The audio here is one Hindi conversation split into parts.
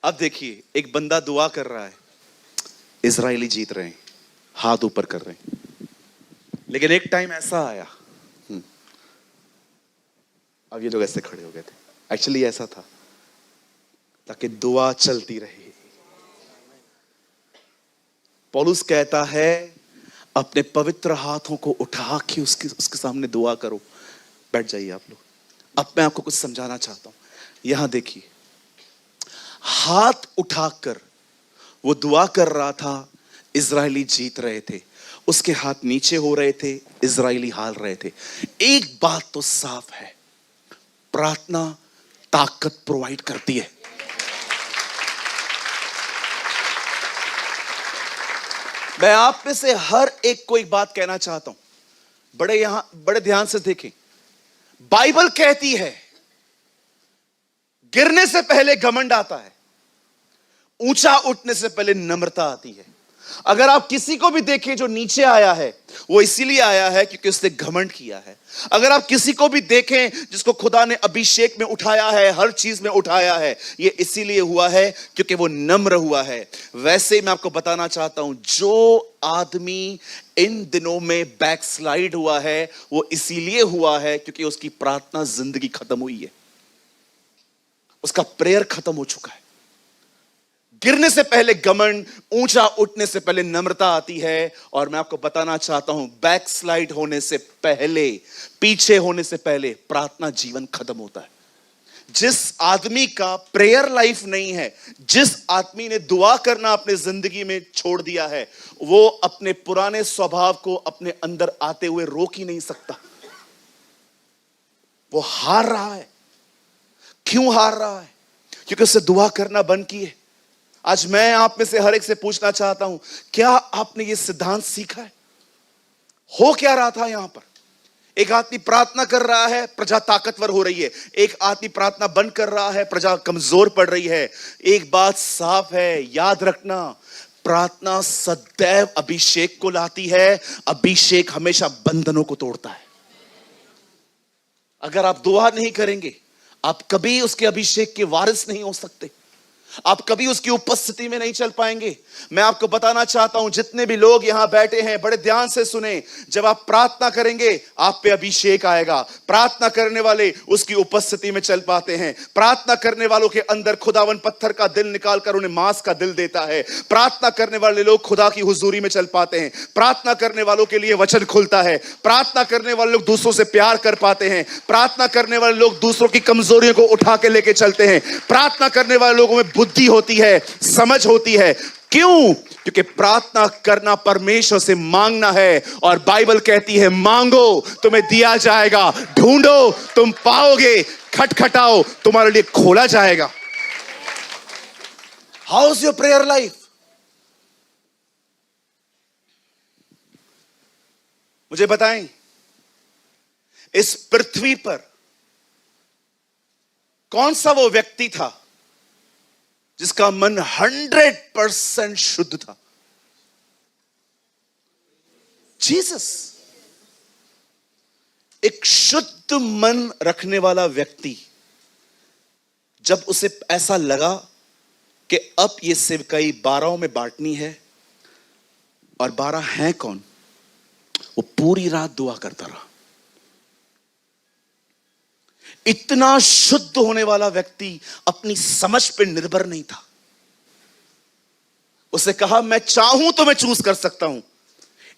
अब देखिए, एक बंदा दुआ कर रहा है, इजरायली जीत रहे हैं, हाथ ऊपर कर रहे हैं, लेकिन एक टाइम ऐसा आया, अब ये लोग ऐसे खड़े हो गए थे, एक्चुअली ऐसा था ताकि दुआ चलती रहे। पौलुस कहता है अपने पवित्र हाथों को उठा के उसके सामने दुआ करो। बैठ जाइए आप लोग। अब मैं आपको कुछ समझाना चाहता हूं। यहां देखिए, हाथ उठाकर वो दुआ कर रहा था, इजरायली जीत रहे थे, उसके हाथ नीचे हो रहे थे, इजरायली हार रहे थे। एक बात तो साफ है, प्रार्थना ताकत प्रोवाइड करती है। मैं आप में से हर एक को एक बात कहना चाहता हूं, बड़े ध्यान से देखें। बाइबल कहती है गिरने से पहले घमंड आता है, ऊंचा उठने से पहले नम्रता आती है। अगर आप किसी को भी देखें जो नीचे आया है, वो इसीलिए आया है क्योंकि उसने घमंड किया है। अगर आप किसी को भी देखें जिसको खुदा ने अभिषेक में उठाया है, हर चीज में उठाया है, ये इसीलिए हुआ है क्योंकि वो नम्र हुआ है। वैसे ही मैं आपको बताना चाहता हूं, जो आदमी इन दिनों में बैकस्लाइड हुआ है, वो इसीलिए हुआ है क्योंकि उसकी प्रार्थना जिंदगी खत्म हुई है, उसका प्रेयर खत्म हो चुका है। गिरने से पहले घमंड, ऊंचा उठने से पहले नम्रता आती है। और मैं आपको बताना चाहता हूं, बैकस्लाइड होने से पहले, पीछे होने से पहले प्रार्थना जीवन खत्म होता है। जिस आदमी का प्रेयर लाइफ नहीं है, जिस आदमी ने दुआ करना अपने जिंदगी में छोड़ दिया है, वो अपने पुराने स्वभाव को अपने अंदर आते हुए रोक ही नहीं सकता। वो हार रहा है। क्यों हार रहा है? क्योंकि उससे दुआ करना बंद किए। आज मैं आप में से हर एक से पूछना चाहता हूं, क्या आपने ये सिद्धांत सीखा है? हो क्या रहा था यहां पर? एक आदमी प्रार्थना कर रहा है, प्रजा ताकतवर हो रही है। एक आदमी प्रार्थना बंद कर रहा है, प्रजा कमजोर पड़ रही है। एक बात साफ है, याद रखना, प्रार्थना सदैव अभिषेक को लाती है। अभिषेक हमेशा बंधनों को तोड़ता है। अगर आप दुआ नहीं करेंगे, आप कभी उसके अभिषेक के वारिस नहीं हो सकते। आप कभी उसकी उपस्थिति में नहीं चल पाएंगे। मैं आपको बताना चाहता हूं, जितने भी लोग यहां बैठे हैं, बड़े ध्यान से सुने। जब आप प्रार्थना करेंगे, आप पे अभिषेक आएगा। प्रार्थना करने वाले उसकी उपस्थिति में चल पाते हैं। प्रार्थना करने वालों के अंदर खुदावन पत्थर का दिल निकालकर उन्हें मांस का दिल देता है। प्रार्थना करने वाले लोग खुदा की हुजूरी में चल पाते हैं। प्रार्थना करने वालों के लिए वचन खुलता है। प्रार्थना करने वाले लोग दूसरों से प्यार कर पाते हैं। प्रार्थना करने वाले लोग दूसरों की कमजोरियों को उठा के लेके चलते हैं। प्रार्थना करने वाले लोगों में बुद्धि होती है, समझ होती है। क्यों? क्योंकि प्रार्थना करना परमेश्वर से मांगना है। और बाइबल कहती है, मांगो तुम्हें दिया जाएगा, ढूंढो तुम पाओगे, खटखटाओ तुम्हारे लिए खोला जाएगा। How is your prayer life? मुझे बताएं, इस पृथ्वी पर कौन सा वो व्यक्ति था जिसका मन 100% शुद्ध था? जीसस। एक शुद्ध मन रखने वाला व्यक्ति, जब उसे ऐसा लगा कि अब ये सेवकाई 12 में बांटनी है, और 12 हैं कौन, वो पूरी रात दुआ करता रहा। इतना शुद्ध होने वाला व्यक्ति अपनी समझ पे निर्भर नहीं था। उसे कहा, मैं चाहूं तो मैं चूज कर सकता हूं।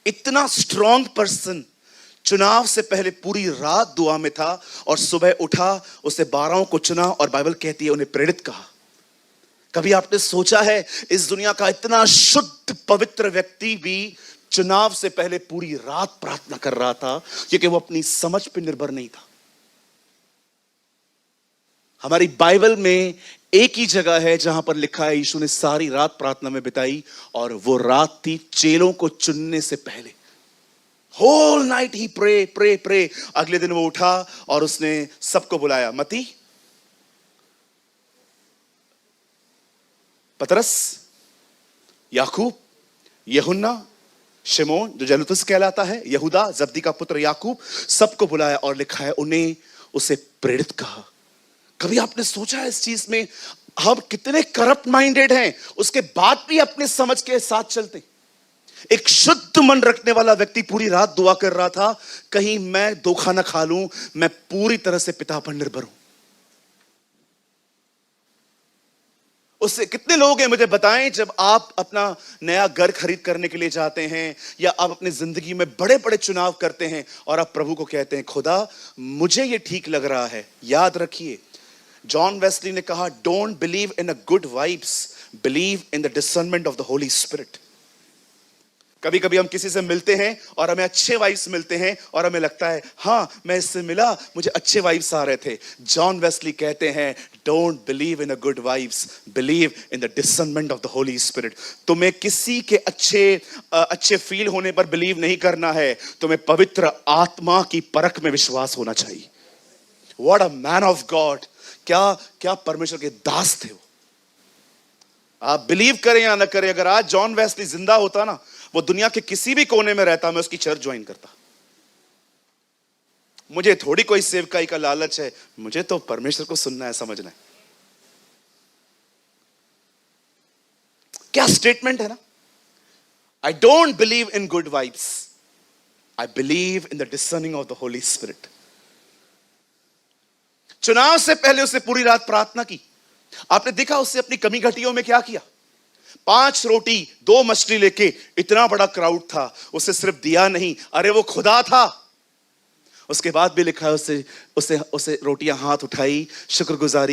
इतना स्ट्रॉन्ग पर्सन चुनाव से पहले पूरी रात दुआ में था, और सुबह उठा, उसे 12 को चुना, और बाइबल कहती है उन्हें प्रेरित कहा। कभी आपने सोचा है, इस दुनिया का इतना शुद्ध पवित्र व्यक्ति भी चुनाव से पहले पूरी रात प्रार्थना कर रहा था, क्योंकि वो अपनी समझ पे निर्भर नहीं था। हमारी बाइबल में एक ही जगह है जहां पर लिखा है यीशु ने सारी रात प्रार्थना में बिताई, और वो रात थी चेलों को चुनने से पहले। होल नाइट ही प्रे प्रे प्रे। अगले दिन वो उठा और उसने सबको बुलाया। मती, पतरस, याकूब, यूहन्ना, शिमोन जो जलूतस कहलाता है, यहूदा जब्दी का पुत्र याकूब, सबको बुलाया और लिखा है उन्हें उसे प्रेरित कहा। कभी आपने सोचा है इस चीज में? हम कितने करप्ट माइंडेड हैं, उसके बाद भी अपने समझ के साथ चलते। एक शुद्ध मन रखने वाला व्यक्ति पूरी रात दुआ कर रहा था, कहीं मैं धोखा ना खा लूं, मैं पूरी तरह से पिता पर निर्भर हूं। उससे कितने लोग हैं मुझे बताएं, जब आप अपना नया घर खरीद करने के लिए जाते हैं या आप अपनी जिंदगी में बड़े बड़े चुनाव करते हैं और आप प्रभु को कहते हैं, खुदा मुझे ये ठीक लग रहा है। याद रखिए, जॉन वेस्ली ने कहा, don't believe in a good vibes, believe in the discernment of the Holi spirit. कभी कभी हम किसी से मिलते हैं और हमें अच्छे वाइब्स मिलते हैं और हमें लगता है, हां मैं इससे मिला, मुझे अच्छे वाइब्स आ रहे थे। जॉन वेस्ली कहते हैं, don't believe in a good vibes, believe in the discernment of the Holi spirit. तुम्हें किसी के अच्छे फील होने पर बिलीव नहीं करना है, तुम्हें पवित्र आत्मा की परख में विश्वास होना चाहिए। What a man of God, क्या परमेश्वर के दास थे वो। आप बिलीव करें या ना करें, अगर आज जॉन वेस्ली जिंदा होता ना, वो दुनिया के किसी भी कोने में रहता, मैं उसकी चर्च ज्वाइन करता। मुझे थोड़ी कोई सेवकाई का लालच है, मुझे तो परमेश्वर को सुनना है, समझना है। क्या स्टेटमेंट है ना, I don't believe in good vibes, I believe in the discerning of the Holi spirit. चुनाव से पहले उसने पूरी रात प्रार्थना की। आपने देखा उससे अपनी कमी घटियों में क्या किया। 5 रोटी 2 मछली लेके, इतना बड़ा क्राउड था, उसे सिर्फ दिया नहीं, अरे वो खुदा था। उसके बाद भी लिखा है, उसे रोटियां हाथ उठाई, शुक्रगुजारी